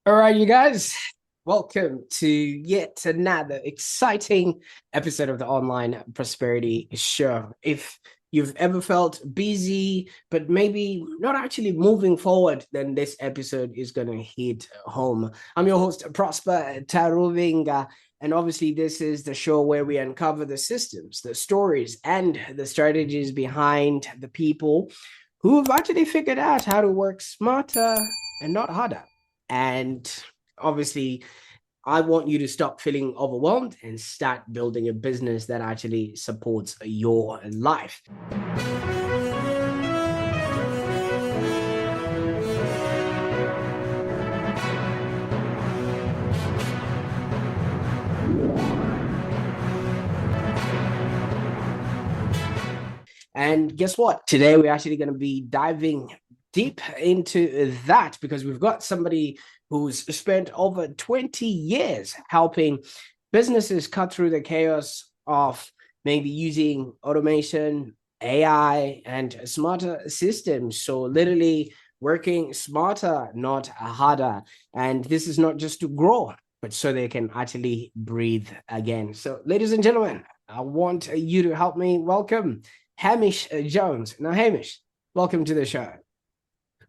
All right, you guys, welcome to yet another exciting episode of the Online Prosperity Show. If you've ever felt busy, but maybe not actually moving forward, then this episode is going to hit home. I'm your host, Prosper Taruvinga. And obviously, this is the show where we uncover the systems, the stories, and the strategies behind the people who've actually figured out how to work smarter and not harder. And obviously, I want you to stop feeling overwhelmed and start building a business that actually supports your life. And guess what? Today, we're actually going to be diving deep into that because we've got somebody who's spent over 20 years helping businesses cut through the chaos of maybe using automation, AI, and smarter systems. So, literally, working smarter, not harder. And this is not just to grow, but so they can actually breathe again. So, ladies and gentlemen, I want you to help me welcome Hamish Jones. Now, Hamish, welcome to the show.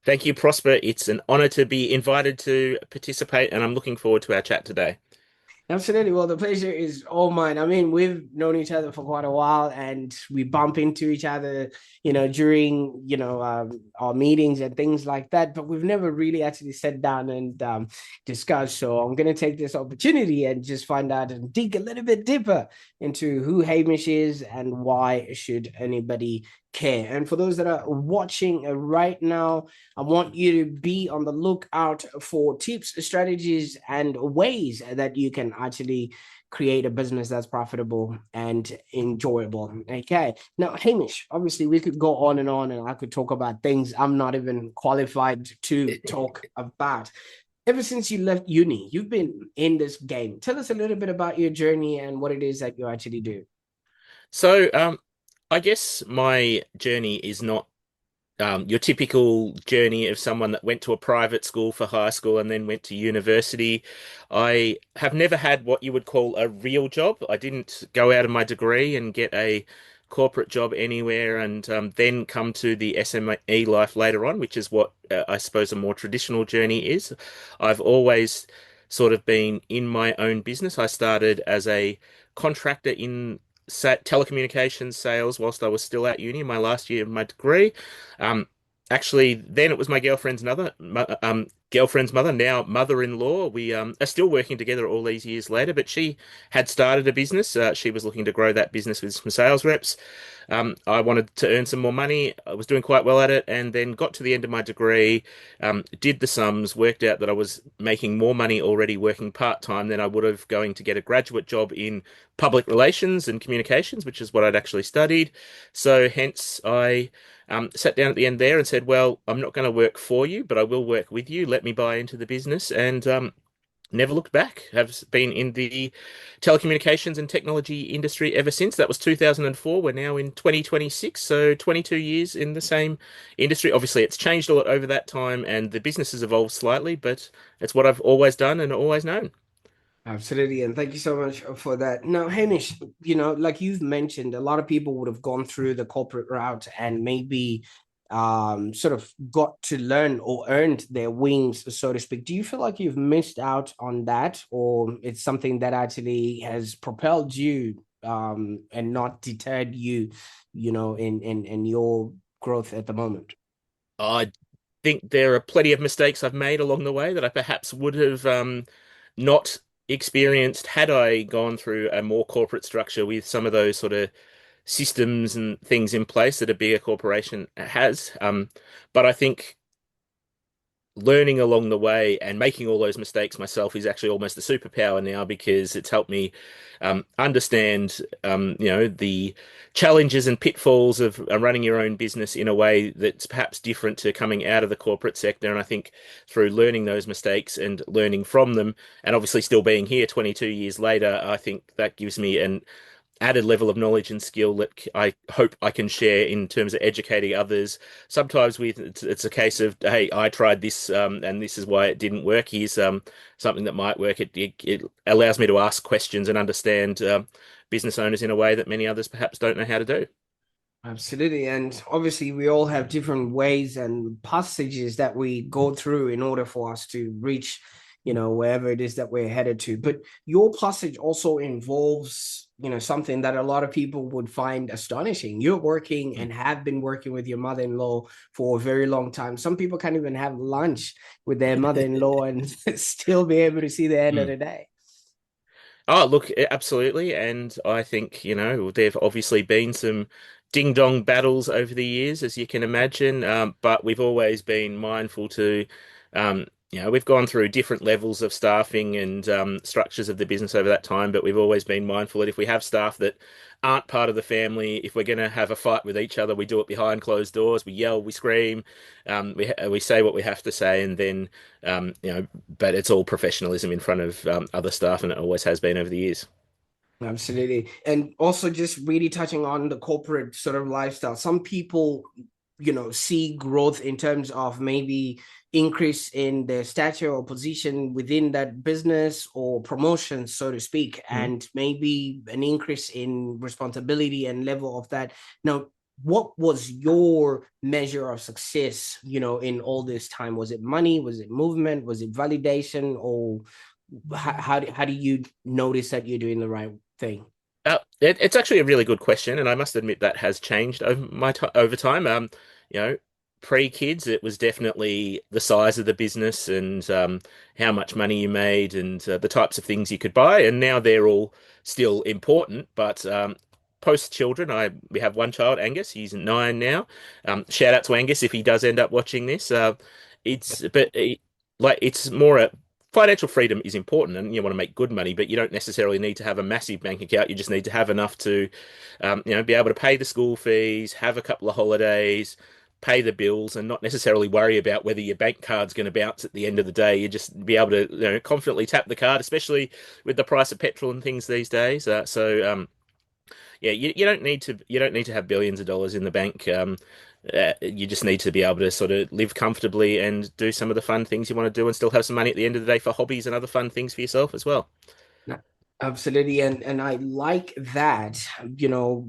Thank you, Prosper. It's an honor to be invited to participate, and I'm looking forward to our chat today. Absolutely. Well, the pleasure is all mine. I mean, we've known each other for quite a while and we bump into each other, during, our meetings and things like that. But we've never really actually sat down and discussed. So I'm going to take this opportunity and just find out and dig a little bit deeper into who Hamish is and why should anybody care. And for those that are watching right now, I want you to be on the lookout for tips, strategies, and ways that you can actually create a business that's profitable and enjoyable. Okay. Now, Hamish, obviously, we could go on, and I could talk about things I'm not even qualified to talk about. Ever since you left uni, you've been in this game. Tell us a little bit about your journey and what it is that you actually do. So, I guess my journey is not your typical journey of someone that went to a private school for high school and then went to university. I have never had what you would call a real job. I didn't go out of my degree and get a corporate job anywhere and then come to the SME life later on, which is what I suppose a more traditional journey is. I've always sort of been in my own business. I started as a contractor in telecommunications sales whilst I was still at uni, my last year of my degree. Um, Actually, then it was my girlfriend's mother, now mother-in-law. We are still working together all these years later, but she had started a business. She was looking to grow that business with some sales reps. I wanted to earn some more money. I was doing quite well at it, and then got to the end of my degree, did the sums, worked out that I was making more money already working part-time than I would have going to get a graduate job in public relations and communications, which is what I'd actually studied. So hence I sat down at the end there and said, well, I'm not going to work for you, but I will work with you. Let me buy into the business. And never looked back. Have been in the telecommunications and technology industry ever since. That was 2004. We're now in 2026, so 22 years in the same industry. Obviously, it's changed a lot over that time and the business has evolved slightly, but it's what I've always done and always known. Absolutely. And thank you so much for that. Now, Hamish, like you've mentioned, a lot of people would have gone through the corporate route and maybe sort of got to learn or earned their wings, so to speak. Do you feel like you've missed out on that, or it's something that actually has propelled you and not deterred you, in your growth at the moment? I think there are plenty of mistakes I've made along the way that I perhaps would have not experienced had I gone through a more corporate structure with some of those sort of systems and things in place that a bigger corporation has. But I think learning along the way and making all those mistakes myself is actually almost a superpower now because it's helped me understand, the challenges and pitfalls of running your own business in a way that's perhaps different to coming out of the corporate sector. And I think through learning those mistakes and learning from them, and obviously still being here 22 years later, I think that gives me added level of knowledge and skill that I hope I can share in terms of educating others. Sometimes it's a case of, hey, I tried this and this is why it didn't work. Here's something that might work. It allows me to ask questions and understand business owners in a way that many others perhaps don't know how to do. Absolutely. And obviously, we all have different ways and passages that we go through in order for us to reach, wherever it is that we're headed to. But your passage also involves, something that a lot of people would find astonishing. You're working Mm. and have been working with your mother-in-law for a very long time. Some people can't even have lunch with their mother-in-law and still be able to see the end of Mm. the day. Oh, look, absolutely. And I think, there've obviously been some ding dong battles over the years, as you can imagine. But we've always been mindful to, we've gone through different levels of staffing and structures of the business over that time. But we've always been mindful that if we have staff that aren't part of the family, if we're going to have a fight with each other, we do it behind closed doors. We yell, we scream, we say what we have to say, and then, but it's all professionalism in front of other staff, and it always has been over the years. Absolutely. And also just really touching on the corporate sort of lifestyle. Some people, see growth in terms of maybe increase in their stature or position within that business or promotion, so to speak, Mm. and maybe an increase in responsibility and level of that. Now, what was your measure of success, in all this time? Was it money? Was it movement? Was it validation? Or how do you notice that you're doing the right thing? It's actually a really good question, and I must admit that has changed over time. You know, pre-kids, it was definitely the size of the business and how much money you made and the types of things you could buy, and now they're all still important. But post-children, I we have one child, Angus. He's 9 now. Shout out to Angus if he does end up watching this. It's but like it's more a financial freedom is important and you want to make good money, but you don't necessarily need to have a massive bank account. You just need to have enough to, be able to pay the school fees, have a couple of holidays, pay the bills, and not necessarily worry about whether your bank card's going to bounce at the end of the day. You just be able to, confidently tap the card, especially with the price of petrol and things these days. Yeah, you don't need to have billions of dollars in the bank. You just need to be able to sort of live comfortably and do some of the fun things you want to do and still have some money at the end of the day for hobbies and other fun things for yourself as well. No, absolutely. And I like that,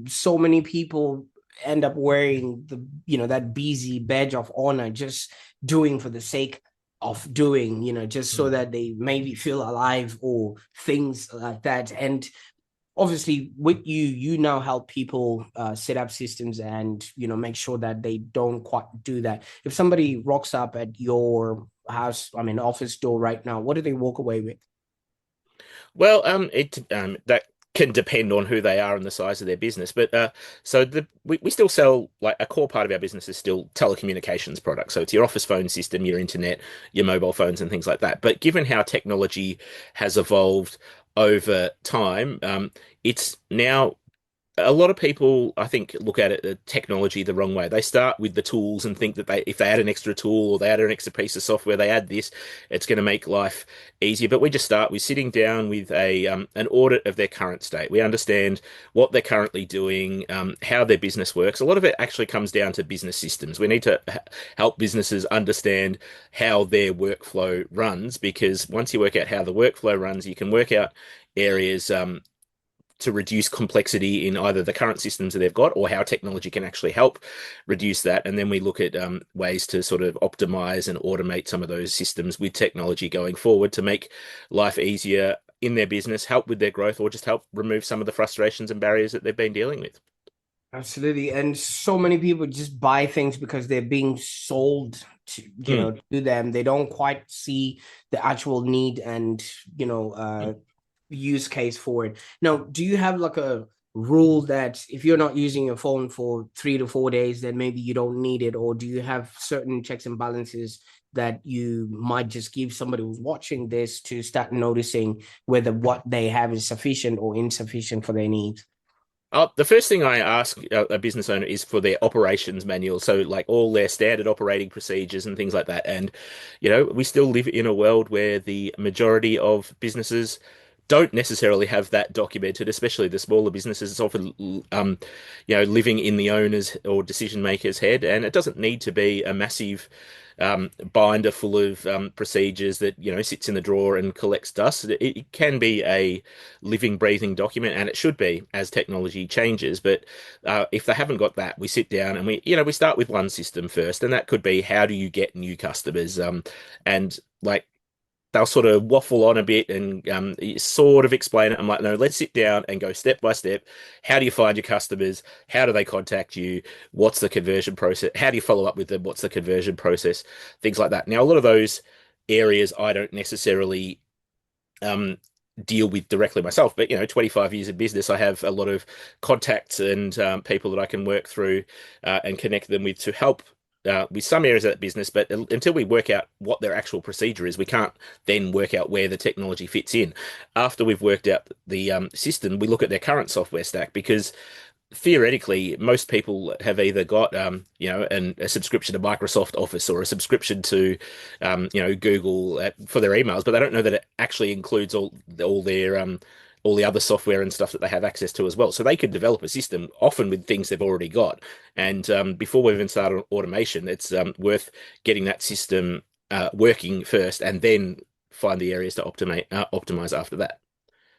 so many people end up wearing that busy badge of honor, just doing for the sake of doing, just so Mm. that they maybe feel alive or things like that. And obviously with you now help people set up systems and make sure that they don't quite do that. If somebody rocks up at your house, I mean office door right now, what do they walk away with? Well, it that can depend on who they are and the size of their business. But so we still sell like a core part of our business is still telecommunications products. So it's your office phone system, your internet, your mobile phones, and things like that. But given how technology has evolved over time, it's now a lot of people, I think, look at it, technology the wrong way. They start with the tools and think that if they add an extra tool or they add an extra piece of software, they add this, it's going to make life easier. But we just start with sitting down with a an audit of their current state. We understand what they're currently doing, how their business works. A lot of it actually comes down to business systems. We need to help businesses understand how their workflow runs, because once you work out how the workflow runs, you can work out areas to reduce complexity in either the current systems that they've got or how technology can actually help reduce that. And then we look at ways to sort of optimize and automate some of those systems with technology going forward to make life easier in their business, help with their growth, or just help remove some of the frustrations and barriers that they've been dealing with. Absolutely. And so many people just buy things because they're being sold Mm, to them. They don't quite see the actual need and, you know, mm. uh, use case for it. Now, do you have like a rule that if you're not using your phone for 3 to 4 days, then maybe you don't need it? Or do you have certain checks and balances that you might just give somebody who's watching this to start noticing whether what they have is sufficient or insufficient for their needs? The first thing I ask a business owner is for their operations manual. So, like all their standard operating procedures and things like that. And, we still live in a world where the majority of businesses don't necessarily have that documented, especially the smaller businesses. It's often, living in the owner's or decision maker's head, and it doesn't need to be a massive binder full of procedures that sits in the drawer and collects dust. It can be a living, breathing document, and it should be as technology changes. But if they haven't got that, we sit down and we start with one system first, and that could be how do you get new customers, and like they'll sort of waffle on a bit and sort of explain it. I'm like, no, let's sit down and go step by step. How do you find your customers? How do they contact you? What's the conversion process? How do you follow up with them? What's the conversion process? Things like that. Now, a lot of those areas I don't necessarily um, deal with directly myself, but 25 years of business, I have a lot of contacts and people that I can work through and connect them with to help with some areas of that business. But until we work out what their actual procedure is, we can't then work out where the technology fits in. After we've worked out the system, we look at their current software stack because theoretically, most people have either got a subscription to Microsoft Office or a subscription to Google for their emails, but they don't know that it actually includes all the other software and stuff that they have access to as well. So they could develop a system often with things they've already got. And before we even start on automation, it's worth getting that system working first, and then find the areas to optimize after that.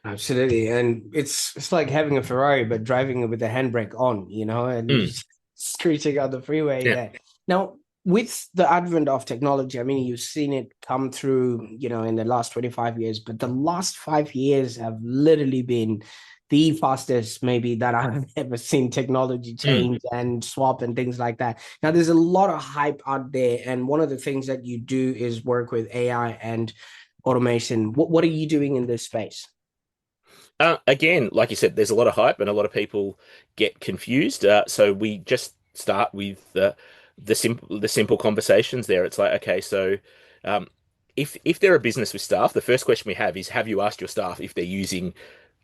Absolutely. And it's like having a Ferrari, but driving it with the handbrake on, and you're Mm, just screeching on the freeway yeah. there. Now, with the advent of technology, I mean, you've seen it come through, in the last 25 years, but the last 5 years have literally been the fastest, maybe, that I've ever seen technology Mm. change and swap and things like that. Now, there's a lot of hype out there. And one of the things that you do is work with AI and automation. What are you doing in this space? Again, like you said, there's a lot of hype and a lot of people get confused. So we just start with the simple conversations there. It's like, okay, so um, if they're a business with staff, the first question we have is, have you asked your staff if they're using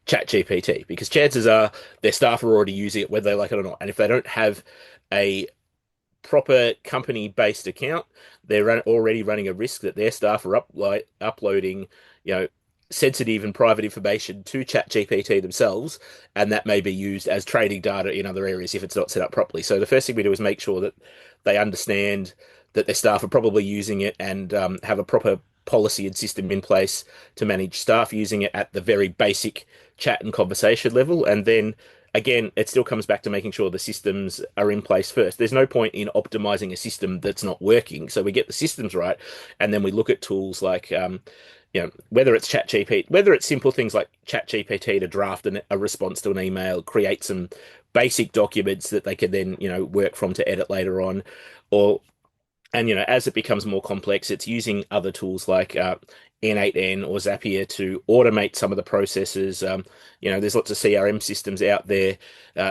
ChatGPT? Because chances are their staff are already using it, whether they like it or not. And if they don't have a proper company-based account, already running a risk that their staff are uploading, you know, sensitive and private information to ChatGPT themselves, and that may be used as training data in other areas if it's not set up properly. So the first thing we do is make sure that they understand that their staff are probably using it and have a proper policy and system in place to manage staff using it at the very basic chat and conversation level, and then again, it still comes back to making sure the systems are in place first. There's no point in optimizing a system that's not working. So we get the systems right, and then we look at tools like, whether it's ChatGPT, whether it's simple things like ChatGPT to draft a response to an email, create some basic documents that they can then, work from to edit later on, or and as it becomes more complex, it's using other tools like N8N or Zapier to automate some of the processes. There's lots of CRM systems out there,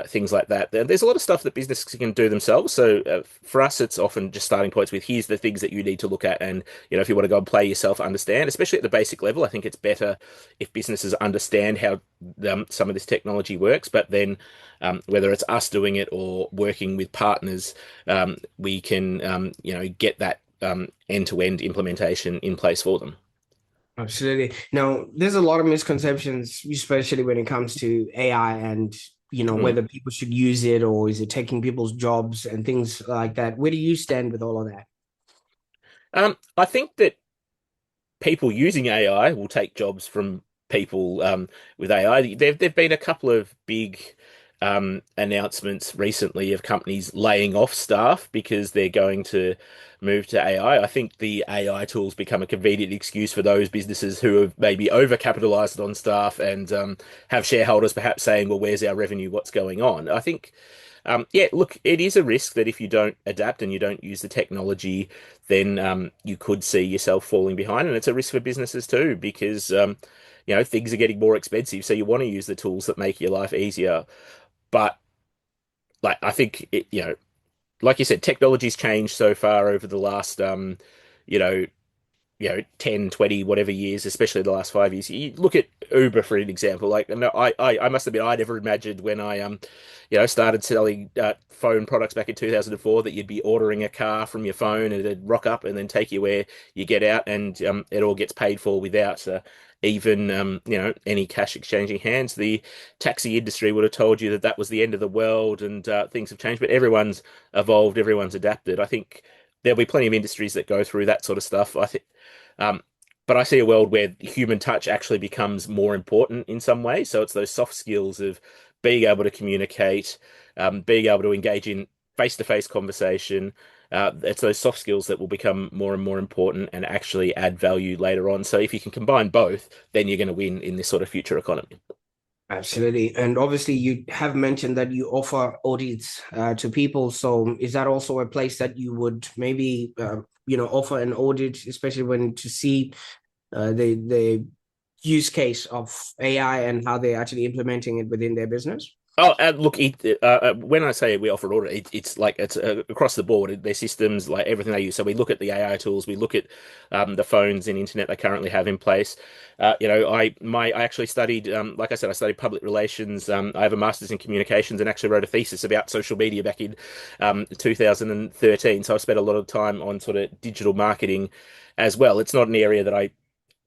things like that. There's a lot of stuff that businesses can do themselves. So for us, it's often just starting points with, here's the things that you need to look at, and if you want to go and play yourself, understand, especially at the basic level. I think it's better if businesses understand how some of this technology works, but then whether it's us doing it or working with partners, we can get that end-to-end implementation in place for them. Absolutely. Now, there's a lot of misconceptions, especially when it comes to AI and, Mm. whether people should use it or is it taking people's jobs and things like that. Where do you stand with all of that? I think that people using AI will take jobs from people with AI. There've been a couple of big announcements recently of companies laying off staff because they're going to move to AI. I think the AI tools become a convenient excuse for those businesses who have maybe overcapitalized on staff and have shareholders perhaps saying, "Well, where's our revenue? What's going on?" I think yeah, look, it is a risk that if you don't adapt and you don't use the technology, then you could see yourself falling behind. And it's a risk for businesses too, because things are getting more expensive. So you want to use the tools that make your life easier. But like I think like you said, technology's changed so far over the last you know 10, 20, whatever years, especially the last 5 years. You look at Uber for an example. Like, no, I must admit, I never imagined when I started selling phone products back in 2004 that you'd be ordering a car from your phone and it'd rock up and then take you where you get out, and it all gets paid for without even any cash exchanging hands. The taxi industry would have told you that that was the end of the world, and things have changed, but everyone's evolved, everyone's adapted. I think there'll be plenty of industries that go through that sort of stuff. I think, um, but I see a world where human touch actually becomes more important in some way. So it's those soft skills of being able to communicate, being able to engage in face-to-face conversation. It's those soft skills that will become more and more important and actually add value later on. So if you can combine both, then you're going to win in this sort of future economy. Absolutely. And obviously, you have mentioned that you offer audits to people. So is that also a place that you would maybe, offer an audit, especially when to see the use case of AI and how they're actually implementing it within their business? Oh, look, when I say we offer audit, it's like it's across the board. Their systems, like everything they use. So we look at the AI tools, we look at the phones and internet they currently have in place. I actually studied, like I said, I studied public relations. I have a master's in communications and actually wrote a thesis about social media back in 2013. So I spent a lot of time on sort of digital marketing as well. It's not an area that I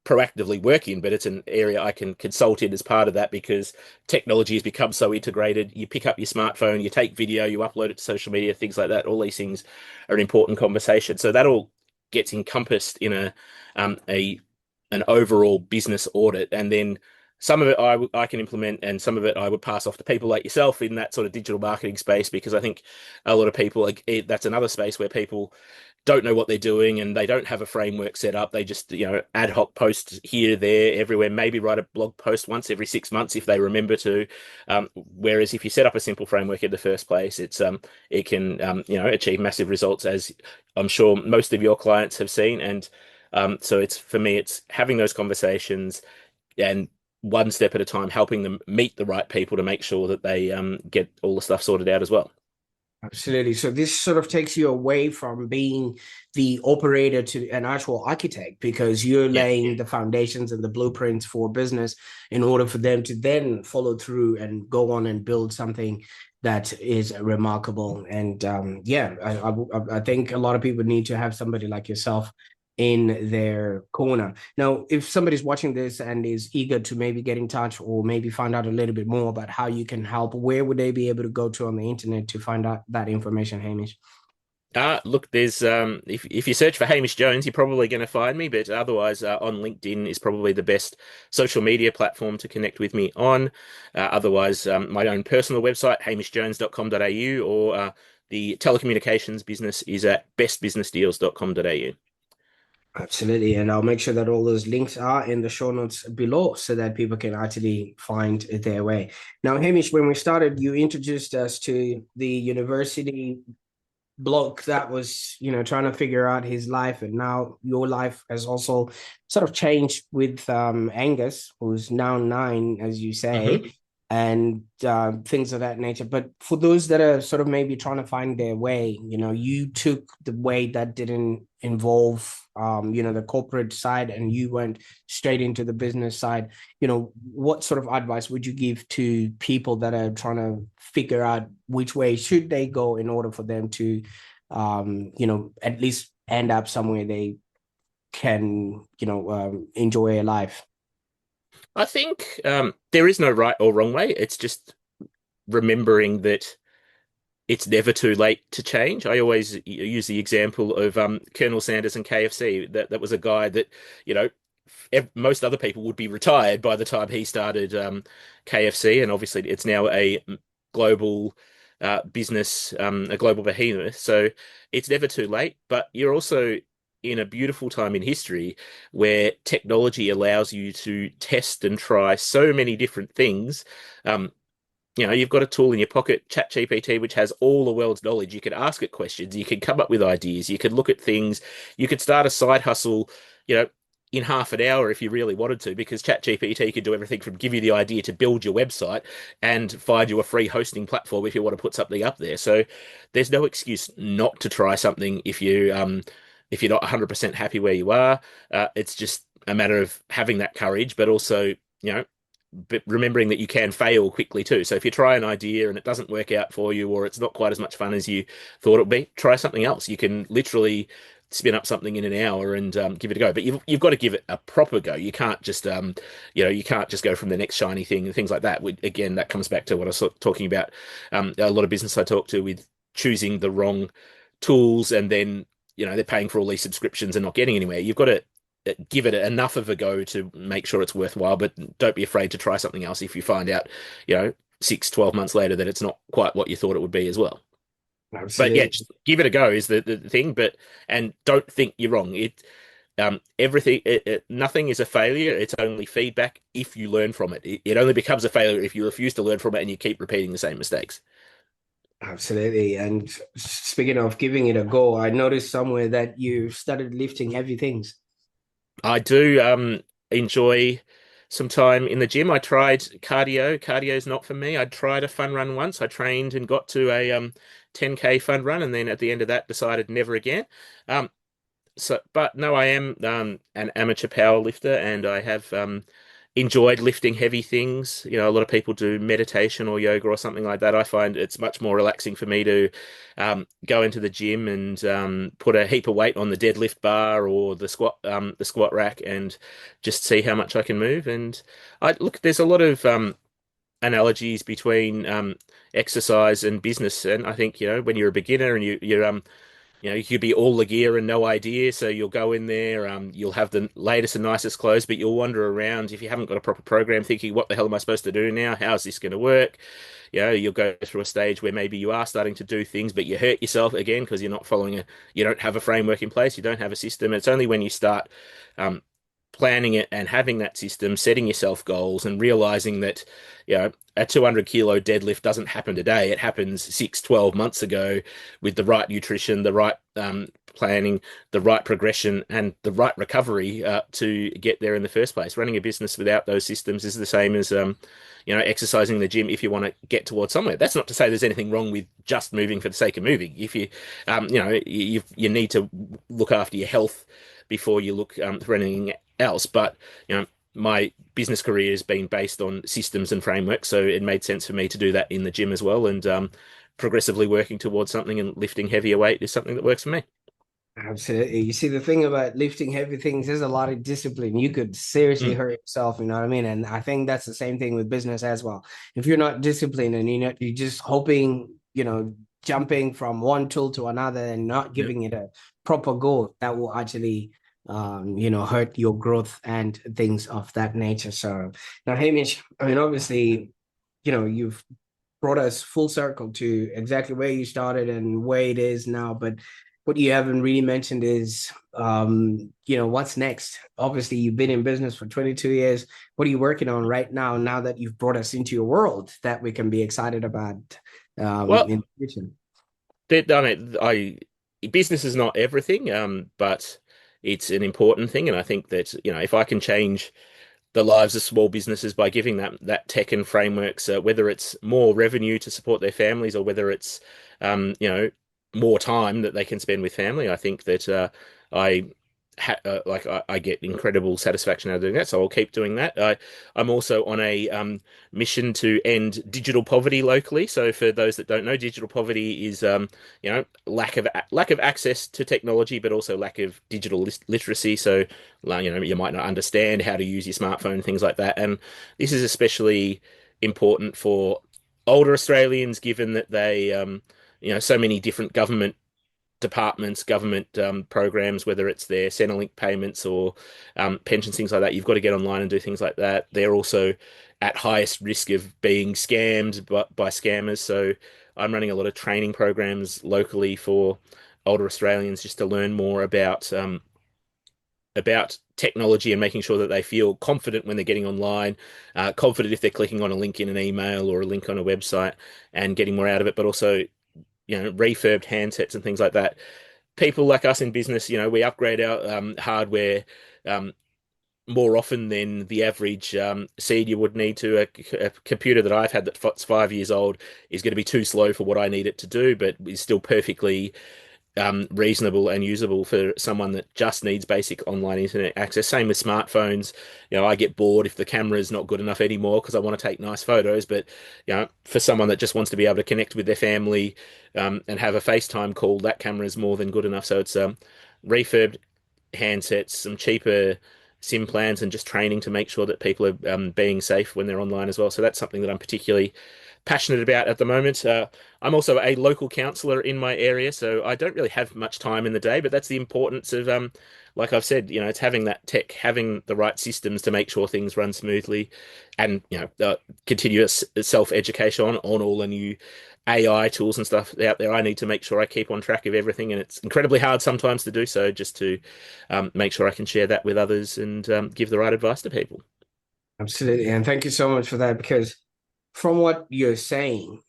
proactively work in, but it's an area I can consult in as part of that because technology has become so integrated. You pick up your smartphone, you take video, you upload it to social media, things like that. All these things are an important conversation. So that all gets encompassed in a an overall business audit, and then some of it I can implement, and some of it I would pass off to people like yourself in that sort of digital marketing space because I think a lot of people that's another space where people don't know what they're doing and they don't have a framework set up. They just, ad hoc post here, there, everywhere, maybe write a blog post once every 6 months if they remember to. Whereas if you set up a simple framework in the first place, it can, achieve massive results, as I'm sure most of your clients have seen. And so it's for me, it's having those conversations and one step at a time, helping them meet the right people to make sure that they get all the stuff sorted out as well. Absolutely. So this sort of takes you away from being the operator to an actual architect because you're Yeah. laying the foundations and the blueprints for business in order for them to then follow through and go on and build something that is remarkable. And I think a lot of people need to have somebody like yourself in their corner. Now, if somebody's watching this and is eager to maybe get in touch or maybe find out a little bit more about how you can help, where would they be able to go to on the internet to find out that information, Hamish? Look, there's if you search for Hamish Jones, you're probably going to find me, but otherwise, on LinkedIn is probably the best social media platform to connect with me on. Otherwise, my own personal website, hamishjones.com.au, or the telecommunications business is at bestbusinessdeals.com.au. Absolutely. And I'll make sure that all those links are in the show notes below so that people can actually find their way. Now, Hamish, when we started, you introduced us to the university bloke that was trying to figure out his life, and now your life has also sort of changed with Angus, who's now 9, as you Hmm. say, and things of that nature. But for those that are sort of maybe trying to find their way, you took the way that didn't involve the corporate side, and you went straight into the business side. What sort of advice would you give to people that are trying to figure out which way should they go in order for them to at least end up somewhere they can enjoy a life? I think there is no right or wrong way. It's just remembering that it's never too late to change. I always use the example of Colonel Sanders and KFC. That was a guy that, you know, most other people would be retired by the time he started KFC, and obviously it's now a global business, a global behemoth. So it's never too late, but you're also in a beautiful time in history where technology allows you to test and try so many different things. Um, you've got a tool in your pocket, ChatGPT, which has all the world's knowledge. You can ask it questions, you can come up with ideas, you can look at things, you could start a side hustle, you know, in half an hour if you really wanted to, because ChatGPT could do everything from give you the idea to build your website and find you a free hosting platform if you want to put something up there. So there's no excuse not to try something if if you're not 100% happy where you are, it's just a matter of having that courage, but also, but remembering that you can fail quickly too. So if you try an idea and it doesn't work out for you, or it's not quite as much fun as you thought it would be, try something else. You can literally spin up something in an hour and give it a go. But you've got to give it a proper go. You can't just you can't just go from the next shiny thing and things like that. Again, that comes back to what I was talking about. A lot of business I talk to with choosing the wrong tools, and then they're paying for all these subscriptions and not getting anywhere. You've got to give it enough of a go to make sure it's worthwhile, but don't be afraid to try something else if you find out, 6, 12 months later that it's not quite what you thought it would be as well. But yeah, Absolutely. just give it a go is the thing, but and don't think you're wrong. Everything, nothing is a failure. It's only feedback if you learn from it. It only becomes a failure if you refuse to learn from it and you keep repeating the same mistakes. Absolutely. And speaking of giving it a go, I noticed somewhere that you started lifting heavy things. I do enjoy some time in the gym. I tried cardio. Cardio's not for me. I tried a fun run once. I trained and got to a 10K fun run, and then at the end of that decided never again. Um, but no, I am an amateur power lifter, and I have enjoyed lifting heavy things. A lot of people do meditation or yoga or something like that. I find it's much more relaxing for me to go into the gym and put a heap of weight on the deadlift bar or the squat rack, and just see how much I can move. And I look, there's a lot of analogies between exercise and business, and I think when you're a beginner and you could be all the gear and no idea. So you'll go in there, you'll have the latest and nicest clothes, but you'll wander around if you haven't got a proper program, thinking, what the hell am I supposed to do now? How's this going to work? You'll go through a stage where maybe you are starting to do things, but you hurt yourself again because you don't have a framework in place, you don't have a system. It's only when you start um, planning it and having that system, setting yourself goals and realizing that, a 200 kilo deadlift doesn't happen today. It happens 6, 12 months ago with the right nutrition, the right planning, the right progression, and the right recovery to get there in the first place. Running a business without those systems is the same as, exercising in the gym if you want to get towards somewhere. That's not to say there's anything wrong with just moving for the sake of moving. If you need to look after your health before you look for anything else. But my business career has been based on systems and frameworks, so it made sense for me to do that in the gym as well. And progressively working towards something and lifting heavier weight is something that works for me. Absolutely. You see, the thing about lifting heavy things, there's a lot of discipline. You could seriously Mm, hurt yourself, you know what I mean? And I think that's the same thing with business as well. If you're not disciplined and you're just hoping, jumping from one tool to another and not yeah. giving it a proper go, that will actually hurt your growth and things of that nature. So now, Hamish, I mean, obviously, you've brought us full circle to exactly where you started and where it is now. But what you haven't really mentioned is, what's next? Obviously, you've been in business for 22 years. What are you working on right now that you've brought us into your world that we can be excited about Well, in the future? I mean, business is not everything, but it's an important thing, and I think that if I can change the lives of small businesses by giving that tech and frameworks, whether it's more revenue to support their families or whether it's um, you know more time that they can spend with family. I think that I I get incredible satisfaction out of doing that, so I'll keep doing that. I'm also on a mission to end digital poverty locally. So for those that don't know, digital poverty is lack of access to technology, but also lack of digital literacy. So you might not understand how to use your smartphone, things like that. And this is especially important for older Australians, given that they so many different government departments, government programs, whether it's their Centrelink payments or pensions, things like that. You've got to get online and do things like that. They're also at highest risk of being scammed by scammers. So I'm running a lot of training programs locally for older Australians just to learn more about technology and making sure that they feel confident when they're getting online, confident if they're clicking on a link in an email or a link on a website and getting more out of it, but also refurbed handsets and things like that. People like us in business, we upgrade our hardware um, more often than the average senior would need to. A computer that I've had that's 5 years old is going to be too slow for what I need it to do, but is still perfectly reasonable and usable for someone that just needs basic online internet access. Same with smartphones. I get bored if the camera is not good enough anymore because I want to take nice photos. But for someone that just wants to be able to connect with their family and have a FaceTime call, that camera is more than good enough. So it's refurbed handsets, some cheaper SIM plans, and just training to make sure that people are being safe when they're online as well. So that's something that I'm particularly passionate about at the moment. I'm also a local councillor in my area, so I don't really have much time in the day, but that's the importance of, like I've said, it's having that tech, having the right systems to make sure things run smoothly, and continuous self-education on all the new AI tools and stuff out there. I need to make sure I keep on track of everything, and it's incredibly hard sometimes to do so, just to make sure I can share that with others and give the right advice to people. Absolutely. And thank you so much for that, because from what you're saying,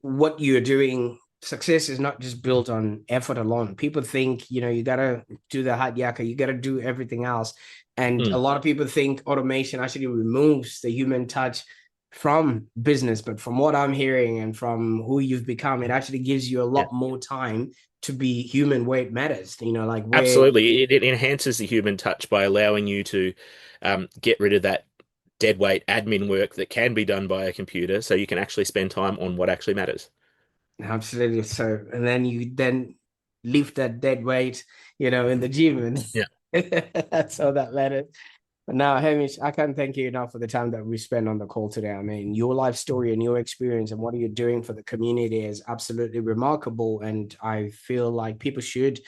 what you're doing, success is not just built on effort alone. People think, you gotta do the hot yakka, you gotta do everything else. And a Mm, lot of people think automation actually removes the human touch from business. But from what I'm hearing and from who you've become, it actually gives you a yeah. lot more time to be human where it matters, like where. Absolutely. It enhances the human touch by allowing you to get rid of that dead weight admin work that can be done by a computer so you can actually spend time on what actually matters. Absolutely. So, and then you then lift that dead weight, in the gym, and Yeah. that's all that matters. But now, Hamish, I can't thank you enough for the time that we spent on the call today. I mean, your life story and your experience and what you're doing for the community is absolutely remarkable. And I feel like people should,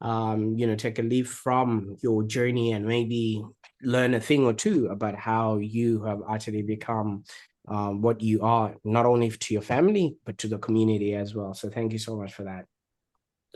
take a leaf from your journey and maybe learn a thing or two about how you have actually become what you are, not only to your family, but to the community as well. So thank you so much for that.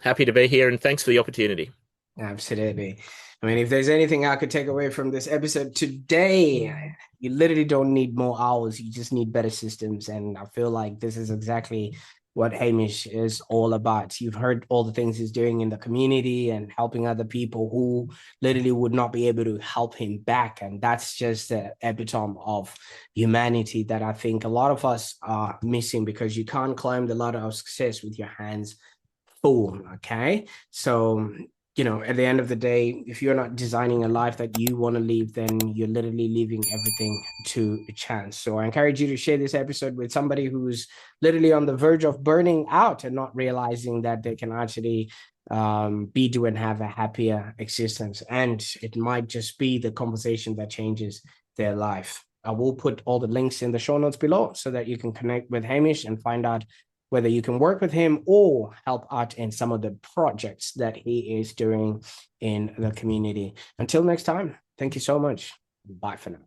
Happy to be here and thanks for the opportunity. Absolutely. I mean, if there's anything I could take away from this episode today, you literally don't need more hours. You just need better systems. And I feel like this is exactly what Hamish is all about. You've heard all the things he's doing in the community and helping other people who literally would not be able to help him back. And that's just the epitome of humanity that I think a lot of us are missing, because you can't climb the ladder of success with your hands full. Okay. So at the end of the day, if you're not designing a life that you want to live, then you're literally leaving everything to chance. So I encourage you to share this episode with somebody who's literally on the verge of burning out and not realizing that they can actually be, do, and have a happier existence. And it might just be the conversation that changes their life. I will put all the links in the show notes below so that you can connect with Hamish and find out whether you can work with him or help out in some of the projects that he is doing in the community. Until next time, thank you so much. Bye for now.